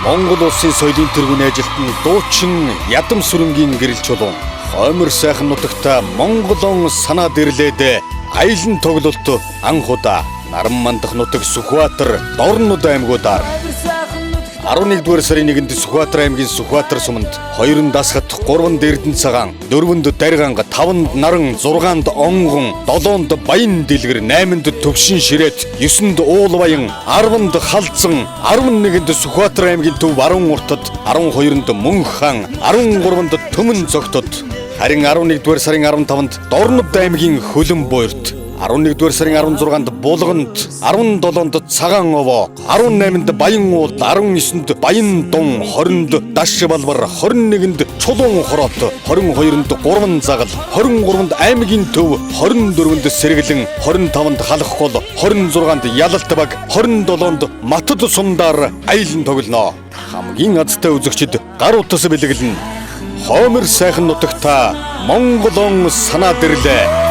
Монгол улсын соёлын тэргүүн ажилтны дуучин Ядам Сүрэнгийн гэрэл чулуун Хоймор сайхан нутагта Монголон санаад ирлээд аялан тоглолт анх удаа Наран мандах нутаг Сүхбаатар Дорнод аймагуудаар 11-р сарын 1-нд Сүхбаатар аймгийн Сүхбаатар суманд 2-нд Дасгат, 3-нд Эрдэнэ цагаан, 4-нд Дарганга, 5-нд Наран, 6-нд Онгон, 7-нд Баян Дэлгэр, 8-нд Төвшин Ширээт, 9-нд Уулбаян, 10-нд Халзан, 11-нд Сүхбаатар аймгийн төв Баруун уртад, 12-нд Мөнххан, 13-нд Төмөн цогтод, харин 11-р сарын 15-нд Дорнод аймгийн Хөлөн буурт, 11-р сарын 16-нд Булганд, 17-нд Цагаан овоо, 18-нд Баян уул, 19-нд Баян дун, 20-нд Даш балбар, 21-нд Чулуун хороот, 22-нд Гурван загал, 23-нд Аймгийн төв, 24-нд Сэргэлэн, 25-нд Халах гол, 26-нд Ялалт баг, 27-нд Матад сумдаар аялан тоглоно. Хамгийн азтай үзэгчид гар утас бэлэглэн Хоймор сайхан нутагта Монголон санаад ирлээ.